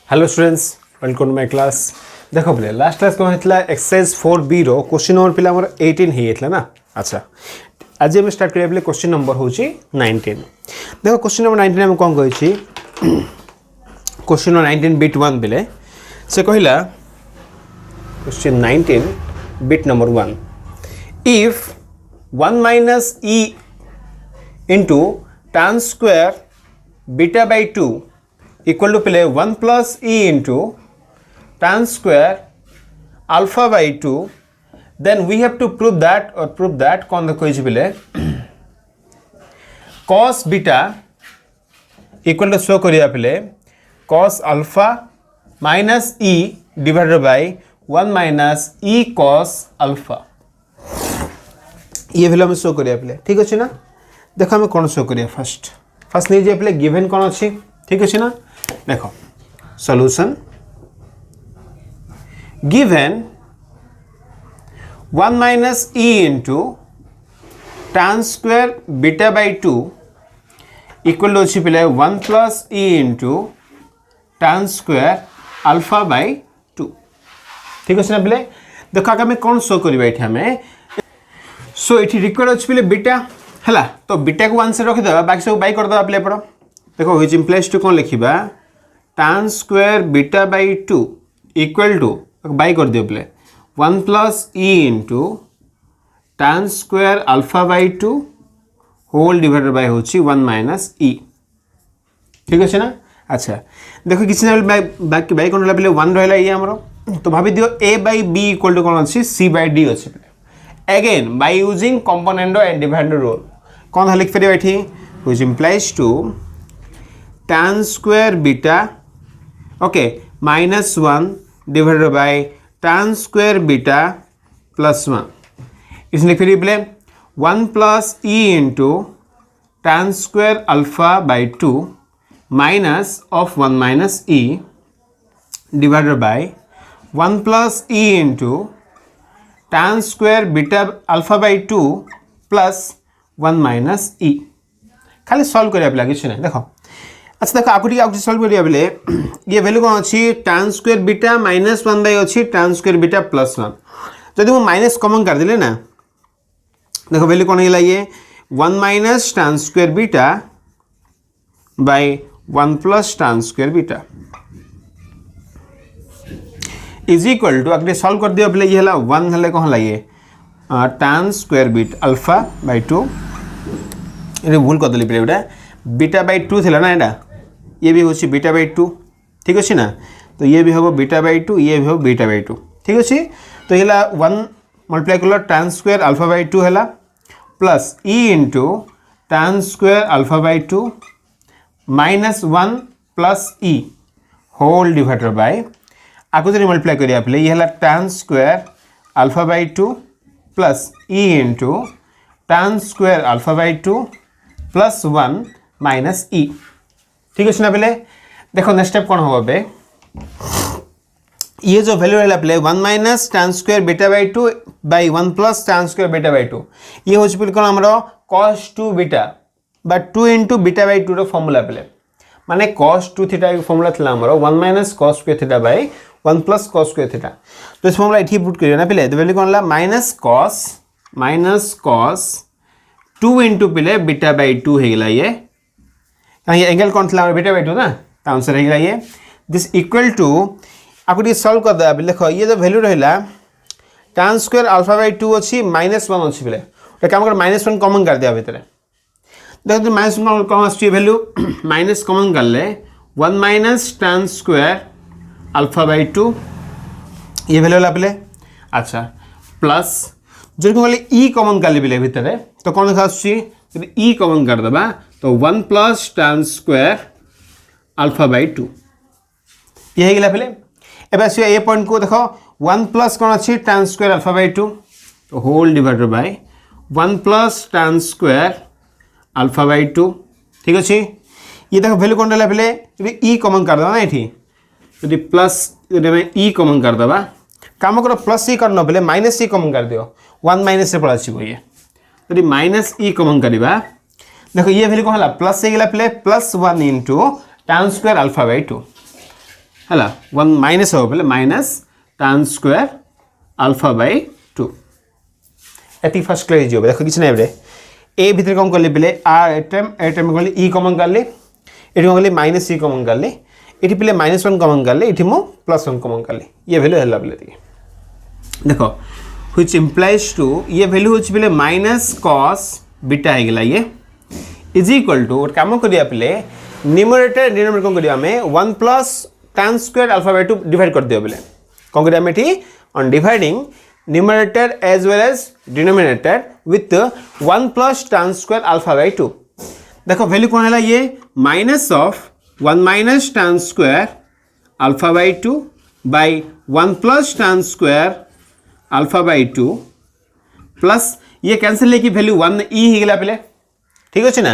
Hello students welcome to my class. देखो बोले last class कौन होता एक्सरसाइज 4B रो क्वेश्चन नंबर पिला हमर 18 होता ना। अच्छा आज हम स्टार्ट करिया बोले क्वेश्चन नंबर होची 19। देखो क्वेश्चन नंबर 19 हम कौन कहिछि क्वेश्चन नंबर 19 बिट 1 बोले से कहिला question 19 bit number 1 if 1 minus e into tan square beta by 2 equal to पहले 1 plus e into tan square alpha by 2, then we have to prove that कौन देखो इस पहले cos beta equal to show करिया पहले cos alpha minus e divided by 1 minus e cos alpha ये value हम show करिया पहले। ठीक अच्छे ना। देखो हमें कौन शो करिया फर्स्ट नहीं जे पहले गिवन कौन अच्छी। ठीक अच्छे ना। देखो solution given 1 minus e into tan square beta by 2 equal to अच्छी पहले 1 plus e into tan square alpha by 2। ठीक अच्छे ना। पहले देखो आगे हमें कौन शो करिया एठी हमें सो ये रिक्वायर्ड अच्छे पहले बीटा है तो बीटा को 1 से रखीदे बाकी सब बाई करदे पे एपड़। देखो व्हिच इम्प्लाइज टू कौन लिखा tan square beta by 2 equal to by कर दियो पे 1 plus e into tan square alpha by 2 whole divided by होची 1 minus e। ठीक अच्छे ना। अच्छा देखो किसी ना बाकी बाई कौन पे 1 रहा ये आमर तो भाभी दियो a by b equal to कौन अच्छी c by d अच्छे पे again by using componendo and dividend rule कौन है लिख फेर बैठी which implies to tan square beta okay minus 1 divided by tan square beta plus 1 इसमें लिख फेर पहले 1 plus e into tan square alpha by 2 minus of 1 minus e divided by 1 plus e into tan square beta alpha by 2 plus 1 minus e खाली solve करिया पे किछ नै। देखो अच्छा देखो आकुटी सॉल्व करिया बेले ये वैल्यू कोन अछि tan square beta minus 1 by अछि tan square beta plus 1 जदि हम माइनस कॉमन कर देले ना देखो वैल्यू कोन हिला ये 1 minus tan square beta by 1 plus tan square beta is equal to अगर सॉल्व कर दिया बोले ये हला 1 हले कौन हला ये tan square beta alpha by 2 ये भूल कर देली पे बीटा बाय 2 थिला ना एटा ये भी होची बीटा बाय 2। ठीक अछि ना। तो ये भी होबो बीटा बाय 2 ये भी होबो बीटा बाय 2। ठीक अछि तो हला 1 मल्टीप्लाई करलो tan स्क्वायर अल्फा बाय 2 हला plus e into tan square alpha by 2 minus 1 plus e whole divided by आपको जो मल्टीप्लाई करिया पे ये हला tan square alpha by 2 plus e into tan square alpha by 2 plus 1 minus e। ठीक है ना। पहले देखो नेक्स्ट स्टेप कौन होगा बे ये जो वैल्यू रहला पे 1 minus tan square beta by 2 by 1 plus tan square beta by 2 ये होची पे कोन हमरो cos 2 beta by 2 into beta by 2 रो फार्मूला पे माने cos 2 थीटा के फार्मूला थला हमरो 1 minus cos square theta bye 1 plus cos square theta तो इस फार्मूला इठी पुट करियो ना पहले तो वैल्यू कोन ला माइनस cos 2 इंटू पहले बीटा बाय 2 हे गेला ये कहीं ये एंगल कौन थला बीटा बाय 2 ना तो आंसर हे गेला ये दिस इक्वल टू आपको ये सॉल्व कर दे देखो ये जो वैल्यू रहला tan स्क्वायर अल्फा बाय 2 अछि माइनस 1 अछि पहले तो काम कर माइनस 1 कॉमन कर दिया भीतर देखो तो माइनस 1 कॉमन अछि वैल्यू माइनस कॉमन कर ले 1 minus tan square alpha by 2 ये वैल्यू ला पहले। अच्छा प्लस जो को वाले e कॉमन कर ले भीतर तो कौन देखा आछी यदि e कॉमन कर दबा तो 1 plus tan square alpha by 2 ये गेला पहले एबे से ए पॉइंट को देखो 1 प्लस कौन अछि tan स्क्वायर अल्फा बाय 2 तो whole divided by 1 plus tan square alpha by 2। ठीक अछि ये देखो वैल्यू कौन रहला पहले यदि e कॉमन कर दबा ना एठी यदि प्लस यदि मैं e कॉमन कर दबा काम करो प्लस e करनो पहले माइनस e कॉमन कर दियो 1 माइनस से पड़ा छिबो ये यदि माइनस e कॉमन करबा देखो ये वैल्यू कौन हला प्लस से गेला पहले plus 1 into tan square alpha by 2 है 1 माइनस हो बोले minus tan square alpha by 2 एति फर्स्ट क्लियर हो देखो किछ नै बरे ए भीतर कौन करले बेले आर एटम करले ई कॉमन करले एठी करले माइनस ई कॉमन करले एठी पले -1 कॉमन करले एठी मो +1 कॉमन करले ये वैल्यू हला बेले देखो व्हिच इंप्लाइज टू ये वैल्यू होच बेले माइनस cos बीटा हे गेला ये इज इक्वल टू काम करिया पले न्यूमरेटर डिनोमिनेटर कौन करिया हमें 1 plus tan square alpha by 2 divide कर दियो बेले कौन करिया हमें ठी on dividing numerator as well as denominator with 1 plus tan square alpha by 2 देखो वैल्यू कौन है ये minus of 1 minus tan square alpha by 2 by 1 plus tan square alpha by 2 plus ये कैंसिल लेकी वैल्यू 1 ई ही गेला पहले ठीक अछि ना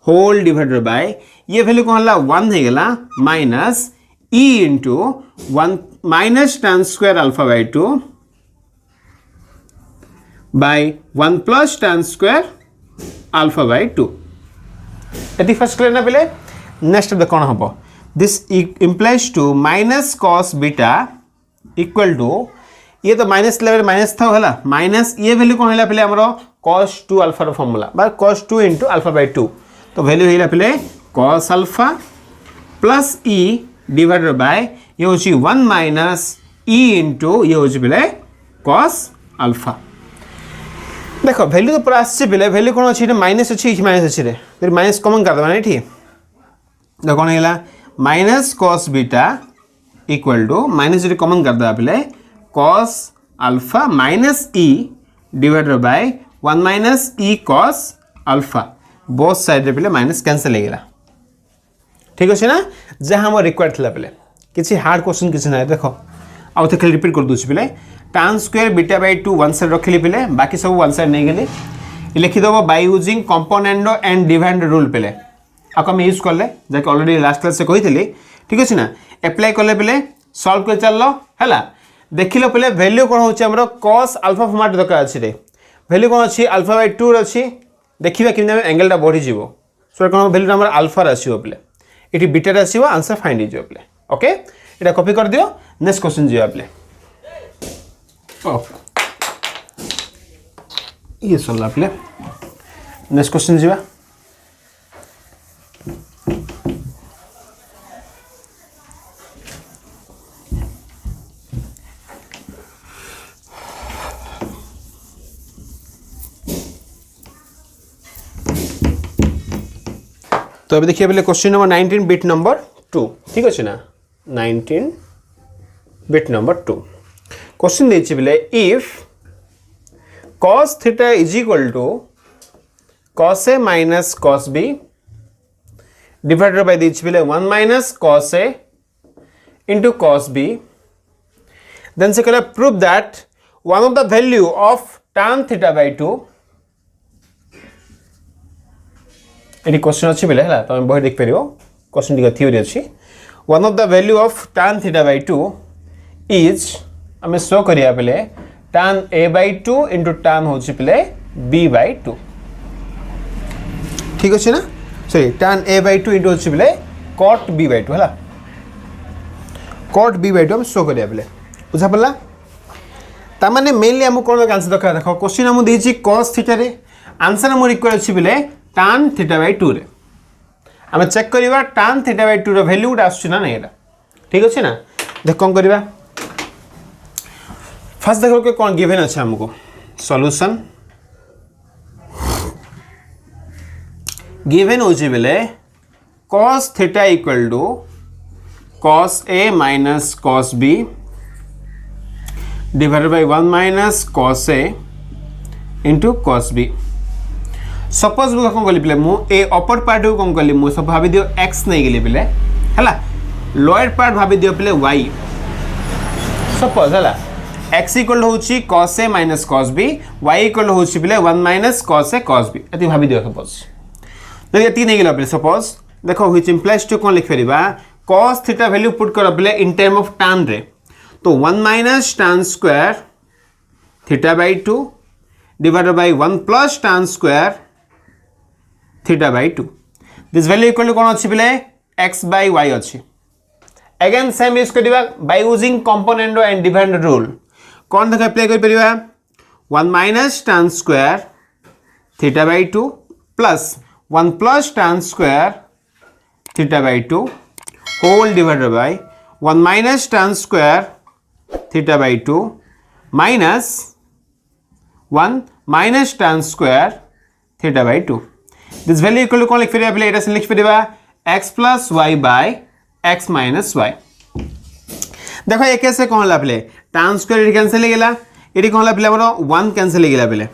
होल डिवाइडेड बाय ये वैल्यू कौन है 1 ही गेला माइनस ई into 1 minus tan square alpha by 2 by 1 plus tan square alpha by 2 यदि फर्स्ट क्लियर ना पहले नेक्स्ट अब कौन हम this implies to minus cos beta equal to ये तो माइनस लेवल माइनस था हला माइनस ये वैल्यू कौन हला पहले हमरो cos 2 अल्फा रो फार्मूला बा cos 2 into alpha by 2 तो वैल्यू हला पहले cos alpha plus e divided by ये होची 1 minus e into ये होची पहले cos alpha देखो वैल्यू तो पूरा आछे बेले वैल्यू कोन अछि माइनस अछि कि माइनस अछि रे फिर माइनस कॉमन कर दबा नै ठीक देखो कोन हैला minus cos beta equal to minus जे कॉमन कर दबा बेले cos alpha minus e divided by 1 minus e cos alpha both side रे बेले माइनस कैंसिल हे गेला ठीक अछि ना जे हम रिक्वायर्ड थला बेले किछि हार्ड क्वेश्चन किछि नै देखो आउ थे रिपीट कर दोछि बेले tan square beta by 2 one side रखली पहले बाकी सब वन साइड नहीं गले लिखि दबो by using component and divide rule पहले आको हम यूज करले जाके ऑलरेडी लास्ट क्लास से कहितली ठीक अछि ना अप्लाई करले पहले सॉल्व कर चललो हैला देखिलो पहले वैल्यू कोन होछि हमरो cos अल्फा फॉर्मेट दका अछि रे वैल्यू कोन अछि अल्फा बाय 2 अछि देखिबा कि एंगल टा बढ़ी जीवो सो कोन वैल्यू हमर अल्फा रसियो पहले एठी बीटा रसियो आंसर फाइंड हिजो पहले ओके एटा कॉपी कर दियो नेक्स्ट क्वेश्चन जियो पहले ये सल्ला पहले नेक्स्ट क्वेश्चन जीवा तो अभी देखिए पहले क्वेश्चन नंबर 19 बिट नंबर 2 ठीक अच्छे ना 19 बिट नंबर 2 क्वेश्चन देछि बेले if cos theta is equal to cos a minus cos b divided by देछि बेले 1 minus cos a into cos b then से कहला prove that one of the value of tan theta by 2 eighty question अछि बेले हला तमे बही देख परियो क्वेश्चन दिगा थ्योरी अछि one of the value of tan theta by 2 is हमें शो करिया पहले tan a by 2 into tan होछि पहले b by 2 ठीक अछि ना sorry tan a by 2 into होछि पहले cot b by 2 हला cot b by 2 हम शो करिया पहले बुझा पड़ला ता माने मेनली हम कोन आंसर दखा देखो क्वेश्चन हम देछि cos थीटा रे आंसर हम रिक्वायर अछि पहले tan थीटा by 2 रे हम चेक करिवा tan थीटा by 2 रो वैल्यू उडा आछि ना एटा ठीक अछि ना देख कोन करिवा फर्स्ट देखो के कौन गिवन अच्छा हमको सॉल्यूशन गिवन होछि बेले cos theta equal to cos a minus cos b divided by 1 minus cos a into cos b suppose मु कोन कली बेले मु ए अपर पार्ट को कोन कली मु सब भाबी दियो x नै गेली बेले हला लोअर पार्ट भाबी दियो बेले y सपोज हला x इक्वल होची cos a minus cos b y equal होची बेले 1 minus cos a cos b एति भाबी दियो सपोज तो ये तीन गेला बेले सपोज देखो व्हिच इंप्लाइज टू कोन लिख फेरिबा cos थीटा वैल्यू पुट कर बेले इन टर्म ऑफ tan रे तो 1 minus tan square theta by 2 divided by 1 plus tan square theta by 2 this value equal to कोन अछि बेले x by y अछि अगेन सेम यूज करिबा by using component and divide rule कोन देख apply कर परिबा 1 minus tan square theta by 2 plus 1 plus tan square theta by 2 whole divided by 1 minus tan square theta by 2 minus 1 minus tan square theta by 2 this value equal to कौन लिख परिबा पहले एटा से लिख परिबा x plus y by x minus y देखो एक कैसे कौन ला पहले tan स्क्वायर कैंसिल हो गेला एटी कौन ला पहले हमरो 1 कैंसिल हो गेला पहले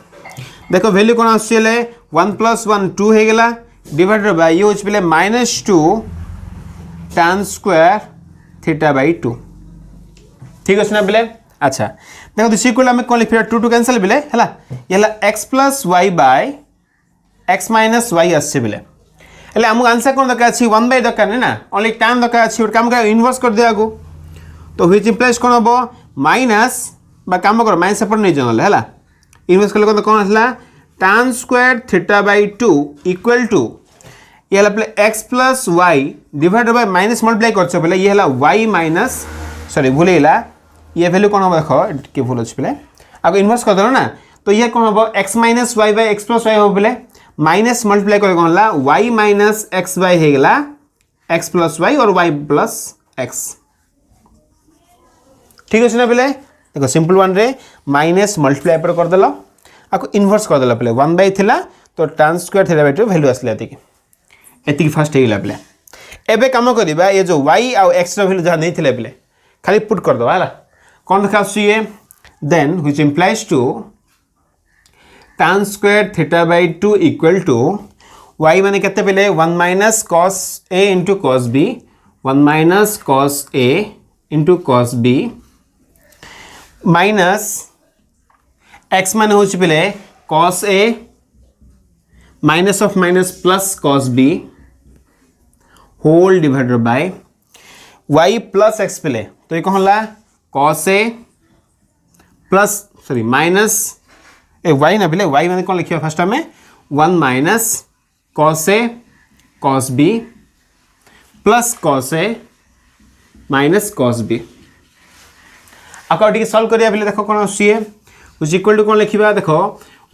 देखो वैल्यू कोन आछले 1 प्लस 1 2 हो गेला डिवाइडेड बाय ये होछ पहले -2 tan स्क्वायर थीटा बाय 2 ठीक है ना पहले अच्छा देखो दिस इक्वल हमें कौन लिख परिबा 2 2 कैंसिल पहले हला येला x plus y by x minus y आछे पहले એટલે અમુક આન્સર કોણ દરકાર છે 1 બાય દરકાર ને ના ઓન્લી tan દરકાર છે કામ કરે ઇન્વર્સ કરી દે આગુ તો which implies કોણ હબો માઈનસ বা કામ કરો માઈનસ પર નહીં જણલે હલા ઇન્વર્સ કલે કોણ હલા tan square theta by 2 equal to ये हला पहले x plus y divided by minus multiply करछ पहले ये हला y माइनस सॉरी भूलेला ये वैल्यू कोन हबो देखो के भूल अछि पहले आगो इन्वर्स कर दलो ना तो ये कोन हबो x minus y by x plus y हबो पहले माइनस मल्टीप्लाई करे कोन ला y माइनस xy हे गेला x प्लस y और y प्लस x ठीक अछि ना पहले देखो सिंपल वन रे माइनस मल्टीप्लाई पर कर दलो आको इन्वर्स कर दलो पहले 1 बाय थिला तो tan square theta by 2 value आसले एति फर्स्ट हे गेला पहले एबे काम करबा ये जो y आ x रो वैल्यू जा नै थिले पहले खाली पुट कर दो हला कोन देखा ये then which implies to tan square theta by 2 equal to y माने केते पहले 1 minus cos a into cos b 1 minus cos a into cos b minus x माने होछि पहले cos a minus of minus plus cos b whole divided by y plus x पहले तो ये कौन ला cos a plus sorry minus a y ना पहले y माने कौन लिखियो फर्स्ट में 1 minus cos a cos b plus cos a minus cos b according solve करिया पहले देखो कौन आछिए व्हिच इक्वल टू कौन लिखिबा देखो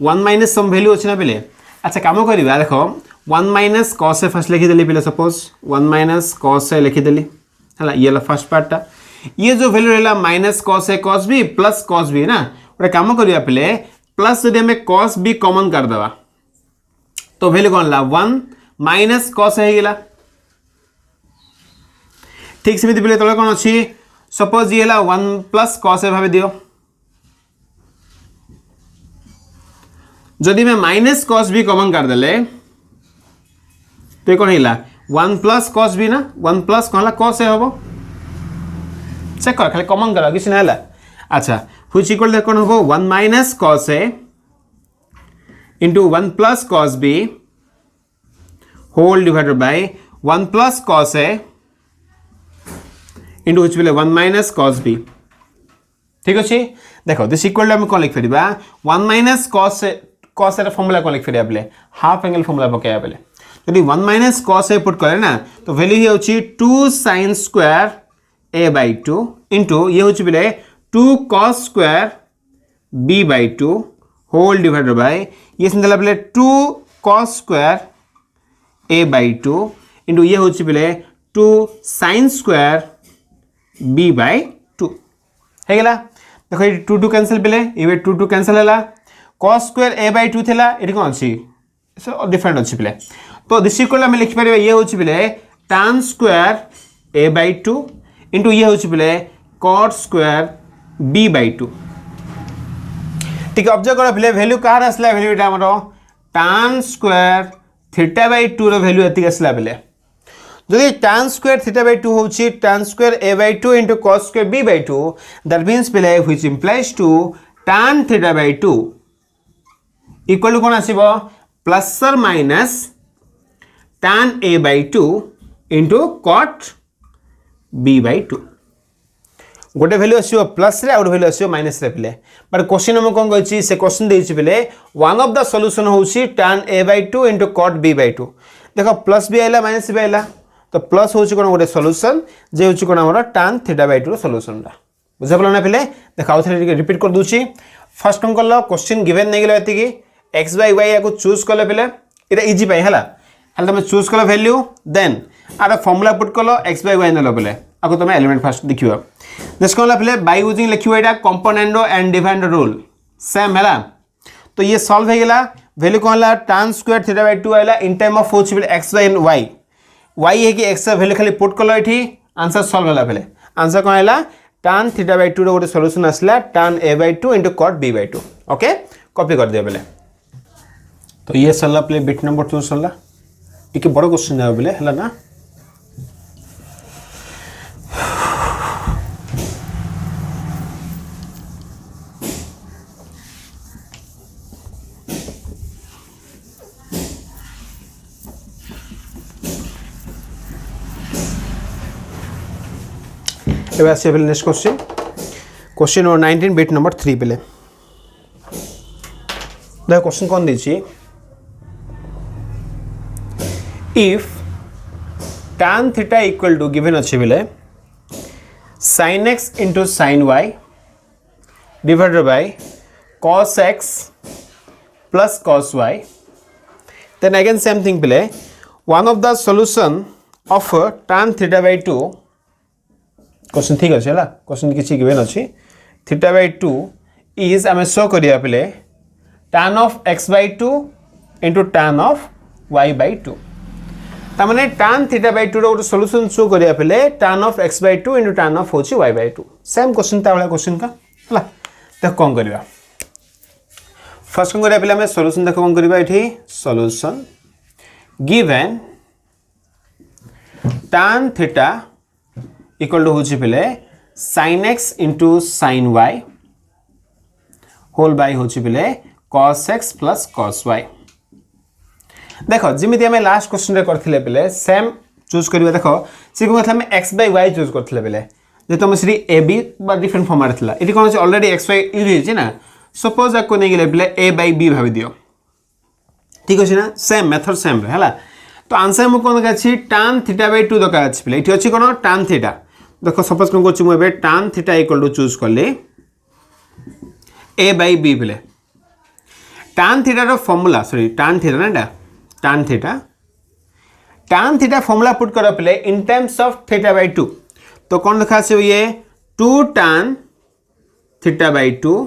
1 माइनस सम वैल्यू अछि ना पहले अच्छा काम करिबा देखो 1 माइनस cos a फर्स्ट लिखि देली पहले सपोज 1 माइनस cos a लिखि देली हला ये ला फर्स्ट पार्टटा ये जो वैल्यू रहला minus cos a cos b plus cos b ना ओरे काम करिया पहले प्लस यदि हमें cos b कॉमन कर देबा तो वैल्यू कोन ला 1 माइनस cos a हे गेला ठीक सेमिति पहले तळे कोन अछि सपोज ये ला 1 प्लस cos a भाबे दियो जदि मैं माइनस cos b कॉमन कर देले तो कोन हिला 1 प्लस cos b ना 1 प्लस कोन ला cos a हबो चेक कर खाली कॉमन करा किछ ना हला अच्छा व्हिच इक्वल टू कोन हबो 1 minus cos a into 1 plus cos b whole divided by 1 plus cos a into which will 1 minus cos b ठीक अछि देखो दिस इक्वल टू हम कोन लिख फेरिबा 1 minus cos a रा फार्मूला कोन लिख फेरिबा पले हाफ एंगल फार्मूला पकेया पले यदि 1 minus cos a पुट करे ना तो वैल्यू हे होची 2 sin square a by 2 into ये होची पले 2 cos square b by 2 whole divided by ये सिंदला पहले 2 cos square a by 2 into ये होची पहले 2 sin square b by 2 है गेला देखो ये 2 2 कैंसिल पहले ये 2 2 कैंसिल हला cos square a by 2 थेला एटी कोन अछि सो डिफरेंट अछि पहले तो दिस इक्वल हम लिख परिबा ये होची पहले tan square a by 2 into ये होची पहले cot square b by 2 ठीक है ऑब्जर्व करो पहले वैल्यू कहार असला वैल्यू एटा हमरो tan स्क्वायर थीटा बाय 2 रो वैल्यू एति असला पहले जदि tan स्क्वायर थीटा बाय 2 होची tan square a by 2 into cos square b by 2 that means पहले which implies to tan theta by 2 equal to कोन आसीबो प्लस और minus tan a by 2 into cot b by 2 गोटे value आसीबो plus रे और value आसीबो minus रे पले but question हम कोन कहछि से क्वेश्चन देछि पले वन ऑफ द सॉल्यूशन होछि tan a by 2 into cot b by 2 देखो प्लस भी आइला माइनस भी आइला तो प्लस होची कोन गोटे सॉल्यूशन जे होची कोन हमर tan θ/2 सॉल्यूशन रा बुझा पड़ला ना पहले देखाओ थे रिपीट कर दूची फर्स्ट कोन करलो क्वेश्चन गिवन नै गेलो एति की x by y या को चूज करले पहले एटा इजी पाई हला हल तुम चूज करलो वैल्यू देन आर फॉर्मूला पुट करलो x by y नलो पहले आको तुम एलिमेंट फर्स्ट देखियो जस्ट कोन पहले बाय यूजिंग लिखियो एटा componendo and defined rule same हला तो ये सॉल्व हो गेला वैल्यू कोन हला tan स्क्वायर θ/2 आइला इन टाइम ऑफ होची पहले x by y y है कि x वैल्यू खाली पुट करलो एठी आंसर सॉल्व होला पहले आंसर कोन हला tan θ/2 रो गोटे सॉल्यूशन आसला tan a/2 * cot b/2 okay copy कर दिया पहले तो ये सरला प्ले बिट नंबर 2 सरला टिके बड़ क्वेश्चन है बोले हला ना एबे आसे पहले next question number 19 bit number 3 पहले देखो क्वेश्चन कौन दीजिए if tan theta equal to given अच्छे बेले sin x into sin y divided by cos x plus cos y then again same thing बेले one of the solution of tan θ/2 question ठीक अच्छे है क्वेश्चन किसी given अच्छी θ/2 is आम show करिया बेले tan of x/2 into tan of y/2 तामने tan θ/2 रो सॉल्यूशन शो करिया पहले tan of x/2 into tan of होची y/2 सेम क्वेश्चन ता वाला क्वेश्चन का हला देख कोन करिया फर्स्ट कोन करिया पहले हम सॉल्यूशन देख कोन करिया एठी solution given tan θ equal to होची पहले sin x into sin y whole by होची पहले cos x plus cos y देखो जिमिति हमें लास्ट क्वेश्चन रे करथिले पले सेम चूज करिवे देखो से को मतलब x by y चूज करथिले पले जे तुम श्री a b बा डिफरेंट फॉर्म मारथिला इति कोन ऑलरेडी x y यूज हिची ना सपोज आ को नै गेले पले a by b भाबी दियो ठीक अछि ना सेम मेथड सेम हला तो आंसर मु कोन अछि tan θ/2 दका अछि पले इति अछि कोन tan θ देखो सपोज कोन कोछि मु एबे tan θ इक्वल टू चूज करले a by b पले tan θ रो फार्मूला सॉरी tan θ ना tan θ फॉर्मूला पुट करो पहले इन टर्म्स ऑफ θ/2 तो कौन लिखा से ये 2 tan θ/2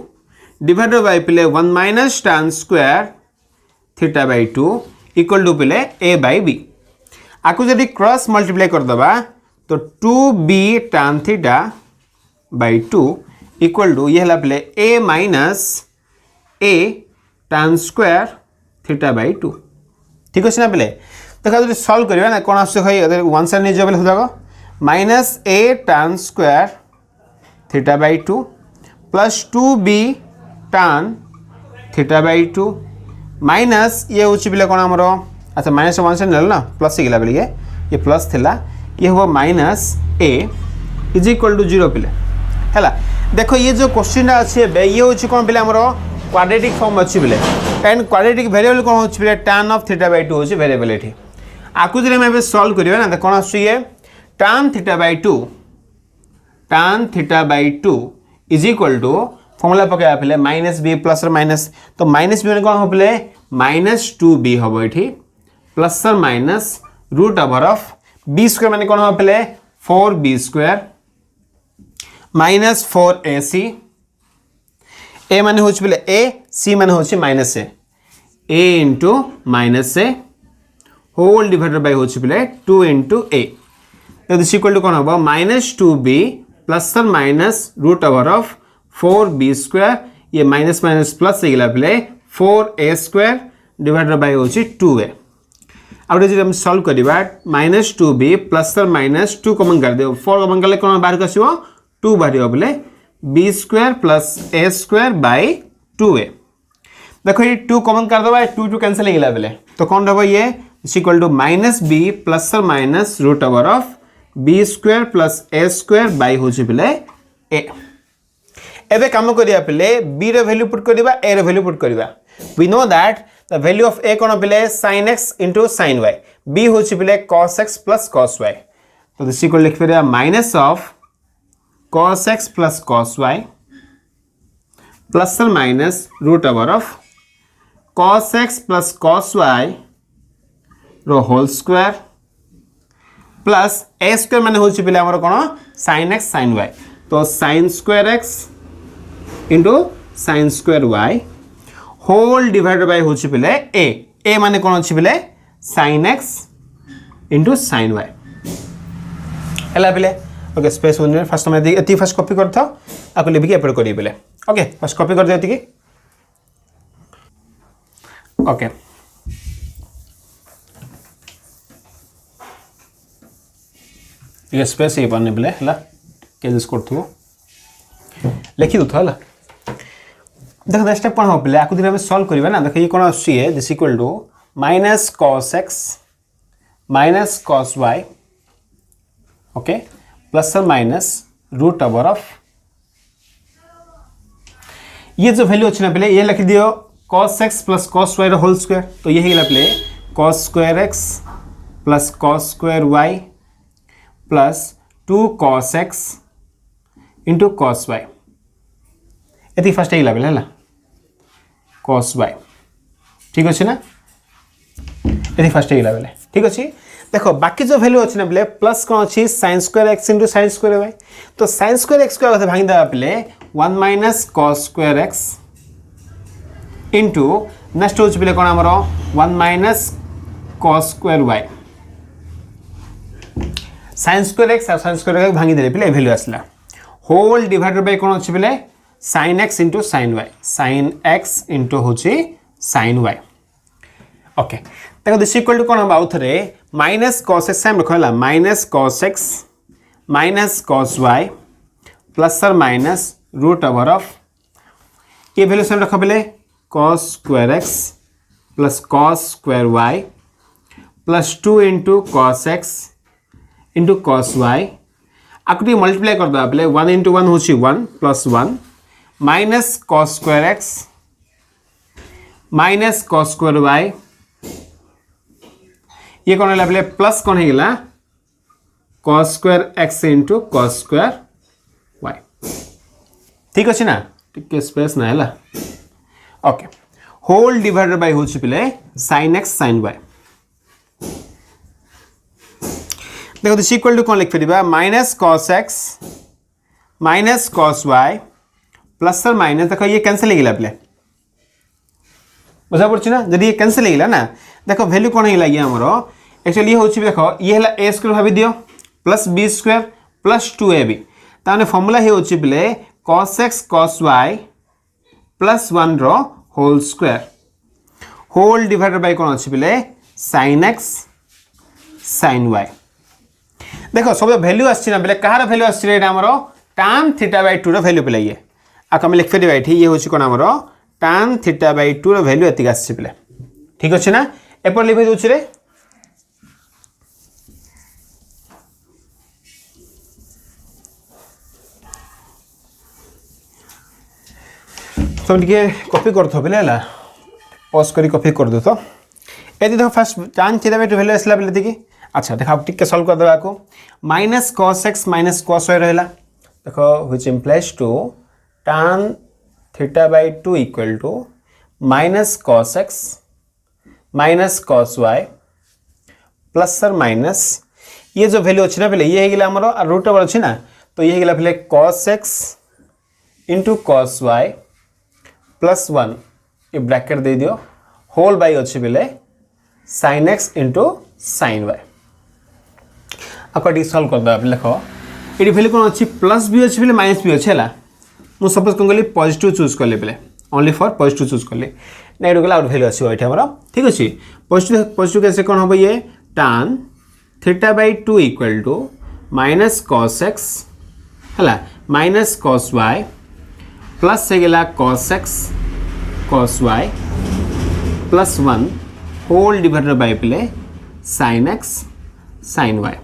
डिवाइडेड बाय पहले 1 minus tan square θ/2 equal to पहले a by b आकु जदी क्रॉस मल्टीप्लाई कर दबा तो 2b tan θ/2 इक्वल टू ये हला पहले a minus a tan square θ/2 ठीक अछि ना पहले देखा जदी सॉल्व करिवा ना कोन आसे खै अगर वन साइड नै जबल हो जागो minus a tan square θ/2 plus 2b tan θ/2 minus ये होछि पहले कोन हमरो अच्छा माइनस वन साइड नल ना प्लस गेला पहले ये प्लस थिला ये हो minus a is equal to 0 पहले हैला देखो ये जो क्वेश्चन अछि बे ये होछि कोन पहले हमरो क्वाड्रेटिक फॉर्म अछि पहले एंड क्वाड्रेटिक वेरिएबल कोन होछि पहले tan of θ/2 होछि वेरिएबल एठी आकु जरे हम सॉल्व करियो ना कोन आछि ये tan θ/2 is equal to formula पकाया पहले माइनस b प्लस और माइनस तो माइनस b कोन हो पहले माइनस 2b होबो एठी प्लस और minus root over of b square माने कोन हो पहले 4b square minus 4ac a माने होछि पहले a c माने होछि minus a into minus a whole divided by होछि पहले 2 into a तो दिस इक्वल टू कोन होबो माइनस 2b प्लस और minus root over of 4b square ये माइनस माइनस प्लस से गेला पहले 4a स्क्वायर डिवाइडेड बाय होछि 2a अब जे हम सॉल्व करिबा माइनस 2b प्लस और माइनस 2 कॉमन कर दियो 4 कॉमन करले कोन बाहर कसिबो 2 बाहरियो पहले b square plus a square bye 2a देखो ये 2 कॉमन कर दबा 2 2 कैंसिल हो गेला पहले तो कौन रहबो ये is equal to minus b plus और minus root over of b square plus a square by होछि पहले a एबे काम करिया पहले b रो वैल्यू पुट करिबा a रो वैल्यू पुट करिबा we know that the value of a कोन पिले sin x into sin y b होछि पिले cos x plus cos y तो दिस इक्वल लिख फेरिया minus of cos x plus cos y plus or minus root over of cos x plus cos y रो whole square plus a square माने होछि पिले हमर कोन sin x sin y तो sin square x into sin square y whole divided by होछि पिले a माने कोन अछि पिले sin x into sin y हला पिले ओके स्पेस होने फर्स्ट में एती फर्स्ट कॉपी करथो आको लेबि के एपड करी पिले ओके फर्स्ट कॉपी कर देती की ओके ये स्पेस ये बने पिले हला के दिस करथो लिखि दथो हला देखो नेक्स्ट स्टेप कोन हो पिले आको दिन हम सॉल्व करबा ना देखो ये कोन आछि है this equal to minus cos x minus cos y okay plus और माइनस रूट ओवर ऑफ ये जो वैल्यू अछि ना पहले ये लिख दियो cos x plus cos y रो होल स्क्वायर तो ये हिला पहले cos square x plus cos square y plus 2 cos x into cos y एती फर्स्ट हिला पहले हला cos y ठीक अछि ना एती फर्स्ट हिला पहले ठीक अछि देखो बाकी जो वैल्यू अछि ना पहले प्लस कोन अछि sin square x into sin square y तो sin square x को अगर भांग देबा पहले 1 minus cos square x into next होछि पहले कोन हमरो 1 minus cos square y sin square x और sin square y भांगी देले पहले वैल्यू आसला होल डिवाइडेड बाय कोन अछि पहले sin x into sin y sin x into होछि sin y ओके देखो दिस इक्वल टू कोन हम आउथरे माइनस cos x हम रखला minus cos x minus cos y plus और माइनस रूट ओवर ऑफ ये वैल्यू से रखबले cos square x plus cos square y plus 2 into cos x into cos y आकटी multiply कर दबा पहले 1 into 1 होछि 1 plus 1 minus cos square x minus cos square y ये कौन है प्लस कौन है गिला cos square x into cos square y ठीक अछि ना ठीक के स्पेस ना हैला ओके होल डिवाइडेड बाय होछि पिले sin x sin y देखो दिस इक्वल टू कौन लिख फेरिबा minus cos x minus cos y plus और माइनस देखो ये कैंसिल हो गिला पिले बुझा पड़छ ना जदी ये कैंसिल हो गिला ना देखो वैल्यू कोन हिला ये हमरो एक्चुअली ये होछि देखो ये हला a स्क्वायर भाबी दियो plus b square plus 2ab ताने फार्मूला हे होछि बिले cos x cos y plus 1 रो whole square whole divided by कोन अछि बिले sin x sin y देखो सब वैल्यू आछि ना बिले कहार वैल्यू आछि रे हमरो tan θ/2 रो वैल्यू बिले ये आ हम लिख फेरि बैठी ये होछि कोन हमरो tan θ/2 रो वैल्यू एतिक आछि बिले ठीक अछि ना एपर लिख दोछि रे तो टिके कॉपी करथो बेले हला पॉज करी कॉपी कर दो तो एति देखो फर्स्ट tan θ/2 वैल्यू असला बेले देखि अच्छा देखो अब टिके सॉल्व कर देबा को minus cos x minus cos y रहला देखो which implies to tan θ/2 equal to minus cos x minus cos y plus और माइनस ये जो वैल्यू अछि ना बेले ये हे गेला हमरो रूट ओवर अछि ना तो ये हे गेला बेले cos x into cos y plus 1 ये ब्रैकेट दे दियो होल बाय अछि बेले sin x into sin y according solve कर दबा देखो एडी वैल्यू कोन अछि प्लस भी अछि बेले माइनस भी अछि हला मु सपोज कोन गली पॉजिटिव चूज कर ले बेले ओनली फॉर पॉजिटिव चूज कर ले ना एडो गला आउट वैल्यू अछि ओइठा हमरा ठीक अछि पॉजिटिव कैसे कोन होबो ये tan θ/2 equal to minus cos x हला माइनस cos y प्लस से गेला cos x cos y plus 1 whole divided by प्ले sin x sin y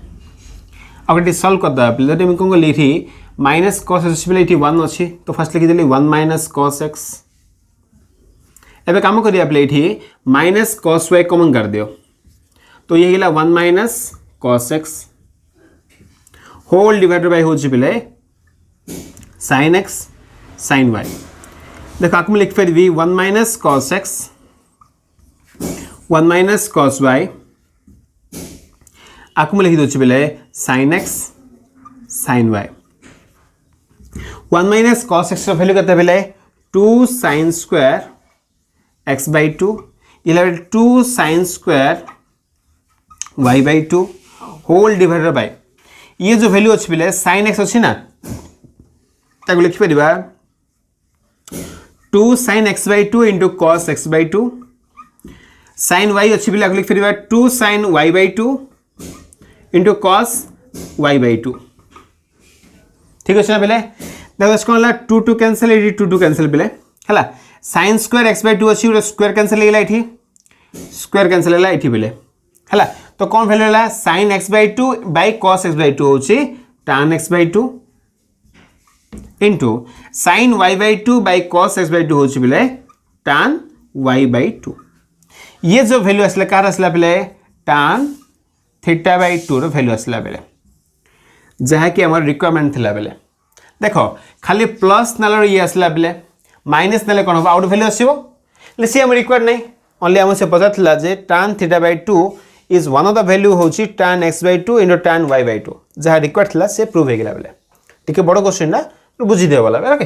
अगर ये सॉल्व कर दबा प्ले तो को लिखि माइनस cos x प्ले 1 अछि तो फर्स्ट लिखि देली 1 माइनस cos x एबे काम करिया प्ले एठी माइनस cos y कॉमन कर दियो तो ये हिला 1 minus cos x whole divided by होची प्ले sin x sin y देखो आकु लिख फेर भी 1 minus cos x 1 minus cos y आकु लिख दोची प्ले sin x sin y 1 minus cos x रो वैल्यू केते बेले 2 sin square x by 2 eleven 2 sin square y by 2 whole divided by ये जो वैल्यू अछि बेले sin x अछि ना ताको लिखि परिबा 2 sin x by 2 into cos x by 2 sin y अछि बेले लिखि परिबा 2 sin y by 2 into cos y by 2 ठीक अछि ना बेले देखो इसको ला 2 2 कैंसिल एडी 2 2 कैंसिल बेले हला sin स्क्वायर x by 2 अछि और स्क्वायर कैंसिल हेला एठी स्क्वायर कैंसिल हेला एठी बेले हला तो कोन वैल्यू हेला sin x by 2 by cos x by 2 होछि tan x by 2 into sin y by 2 by cos x by 2 होछि बेले tan y by 2 ये जो वैल्यू असला कार असला बेले tan थीटा by 2 रो वैल्यू असला बेले जहा कि हमर रिक्वायरमेंट थिला बेले देखो खाली प्लस नालो ये असला बेले माइनस नेले कोन आउट वैल्यू आसीबो ले सी हम रिक्वायर्ड नै ओनली हम से पता थिला जे tan theta by 2 is one of the value होची tan x by 2 into tan y by 2 जहा रिक्वायर्ड थिला से प्रूव हे गेला बेले ठीक है बडो क्वेश्चन ना बुझी दे वाला ओके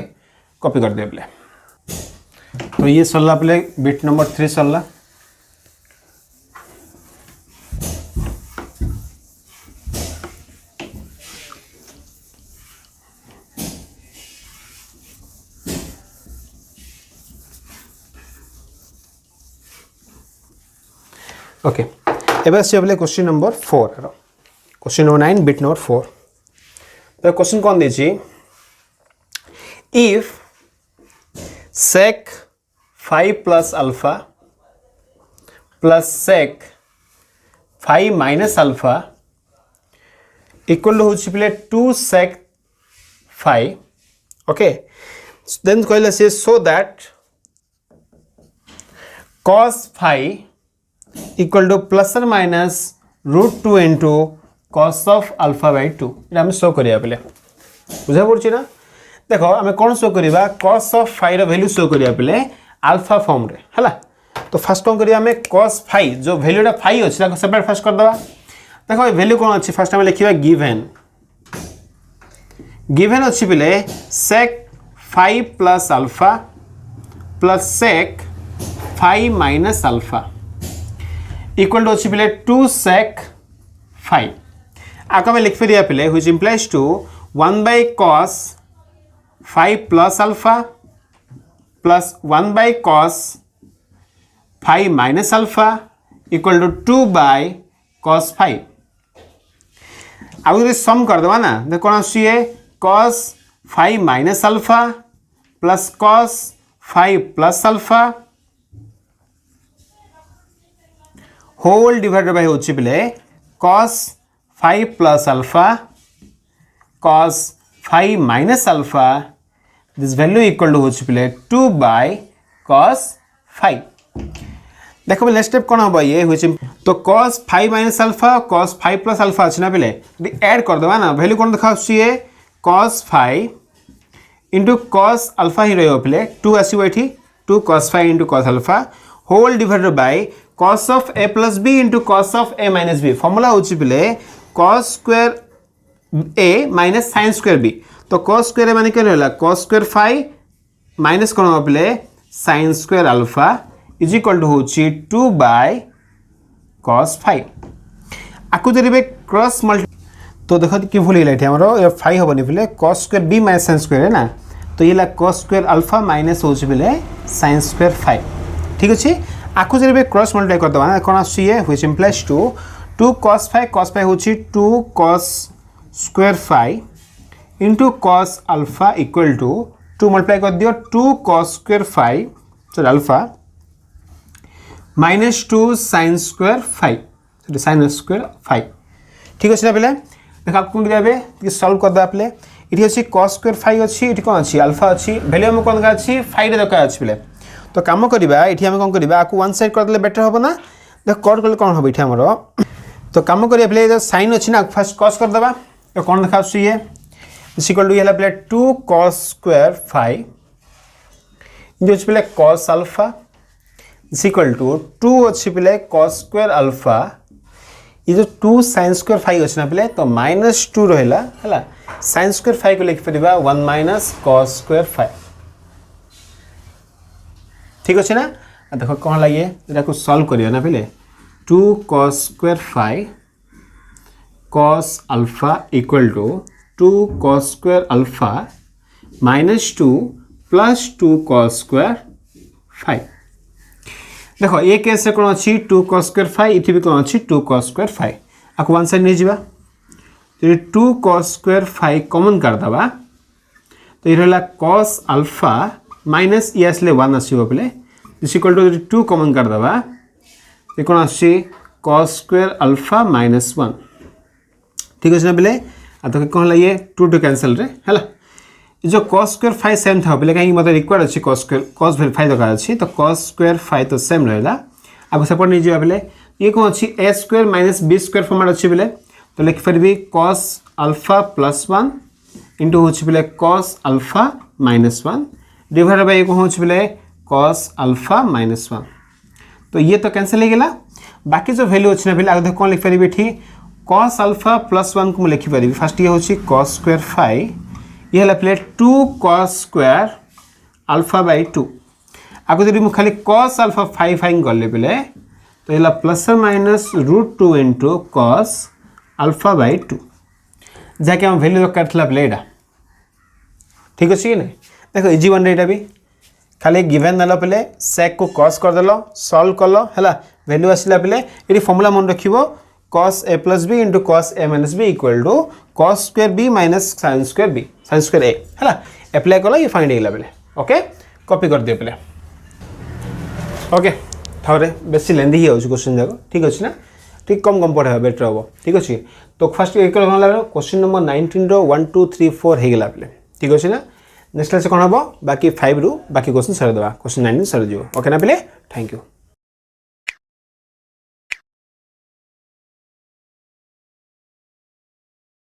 कॉपी कर दे बेले तो ये सल्ला बेले बिट नंबर 3 सल्ला ओके एबे से बेले question number 4 question number 9 bit number 4 तो क्वेश्चन कोन देछि if sec 5 plus alpha plus sec 5 minus alpha equal to होछि बेले 2 sec 5 okay then कहले से so that cos 5 equal to plus or minus root 2 into cos of alpha by 2 ये हम show करिया पले बुझा पड़छि ना देखो हमें कोन शो करिबा cos of 5 रो वैल्यू शो करिया पले अल्फा फॉर्म रे हला तो फर्स्ट कोन करिया हमें cos 5 जो वैल्यूटा 5 अछि ताको सेपरेट फर्स्ट कर दबा देखो वैल्यू कोन अछि फर्स्ट हमें लिखिबा गिवन अछि पले sec 5 plus alpha plus sec 5 minus alpha equal to अच्छी पिले 2 sec 5 आका में लिख फिर यहाँ पिले which implies to 1 by cos 5 plus alpha plus 1 by cos 5 minus alpha equal to 2 by cos 5 अब ये सम कर दो ना देखो ना ये cos 5 minus alpha plus cos 5 plus alpha whole divided by होछि बेले cos 5 plus alpha cos 5 minus alpha this value equal to होछि बेले 2 by cos 5 देखो नेक्स्ट स्टेप कोन होबा ये होछि तो cos 5 minus alpha cos 5 plus alpha अछि ना बेले ऐड कर दबा ना वैल्यू कोन देखा अछि ये cos 5 into cos alpha ही रहयो बेले 2 आसी एठी 2 cos 5 into cos alpha whole divided by cos of a plus b into cos of a minus b formula होछि बेले cos square a minus sin square b तो cos square a माने केन होला cos square 5 minus कोन हो बेले sin square alpha is equal to होछि 2 by cos 5 आकु जरिबे cross multi तो देखो कि भूल गेला एठी हमरो 5 होबनी बेले cos square b minus sin square है ना तो ये ला cos square alpha minus होछि बेले sin square 5 ठीक अछि आकु जरिबे क्रॉस मल्टीप्लाई कर दबा कोन आसी है व्हिच इंप्लाइज टू 2 cos 5 होछि 2 cos square 5 into cos alpha equal to 2 multiply कर दियो 2 cos square 5 sorry alpha minus 2 sin square 5 sorry sin square 5 ठीक अछि ना बेले देख आपको कोन दियाबे कि सॉल्व कर दा पले इठी अछि cos square 5 अछि इठी कोन अछि alpha अछि वैल्यू हम कोन का अछि 5 रे दका अछि बेले तो काम करबा एठी हम कोन करबा आकु वन साइड कर देले बेटर होबो ना देख कट करले कोन होबो एठी हमरो तो काम करिया पले जो sin अछि ना फर्स्ट cos कर देबा तो कोन देखा छी ये इज इक्वल टू ये पले 2 cos स्क्वायर phi जो अछि पले cos alpha is equal to 2 अछि पले cos स्क्वायर अल्फा ये जो 2 sin स्क्वायर phi अछि ना पले तो -2 रहला हला sin स्क्वायर phi को लिख परिबा 1 - cos स्क्वायर phi ठीक अछि ना देखो कोन लागे एटा को सॉल्व करिया ना पले 2 cos square phi cos alpha equal to 2 cos square alpha minus 2 plus 2 cos square phi देखो ये केस कोन अछि 2 cos square phi इथि भी कोन अछि 2 cos square phi आको वन साइड नै जिबा तो 2 cos square phi कॉमन कर दबा तो ये रहला cos alpha minus ये असले 1 आसीबो पले इज इक्वल टू 2 कॉमन कर दबा ये कोन आसी cos स्क्वायर अल्फा -1 ठीक अछि ना बेले आ तो कोन लागे 2 टू कैंसिल रे हला जो cos स्क्वायर phi सेम था बेले काई मतलब रिक्वायर्ड अछि cos स्क्वायर cos वेरीफाई दरकार अछि तो cos स्क्वायर phi तो सेम रहला आगो सपोर्ट नै जिबा बेले ये कोन अछि a square - b square format अछि बेले तो लिख परबी cos अल्फा +1 इनटू होछि बेले cos अल्फा -1 डिवाइड बाय कोन होछि बेले cos अल्फा -1 तो ये तो कैंसिल हो गला बाकी जो वैल्यू अछि ना बेले आगे कोन लिख परिबे ठी cos अल्फा +1 को लिखि परिबे फर्स्ट ये होछि cos स्क्वायर phi ये हला play 2 cos square alpha by 2 आगे जदि मु खाली cos अल्फा phi गले बेले तो हला प्लस और minus √2 into cos alpha by 2 जाके हम वैल्यू करथला बेले एटा ठीक अछि कि नै देखो इजी वन एटा भी खाली गिवन नला पले sec को cos कर देलो सॉल्व करलो हला वैल्यू आसिला पले एडी फार्मूला मन रखिबो cos a + b * cos a - b = cos square b - sin square b sin square a हला अप्लाई करलो ये फाइंड हेला पले ओके कॉपी कर दियो पले ओके थारे बेसी लेंदी ही होछ क्वेश्चन जाको ठीक अछि ना ठीक कम पढा बेटर हो ठीक अछि तो फर्स्ट एक कोन लागलो क्वेश्चन नंबर 19 रो 1 2 3 4 हे गेला पले ठीक अछि ना नेक्स्ट क्लास कोन हबो बाकी 5 रु बाकी क्वेश्चन सर देबा क्वेश्चन 9 सर दियो ओके ना पले थैंक यू।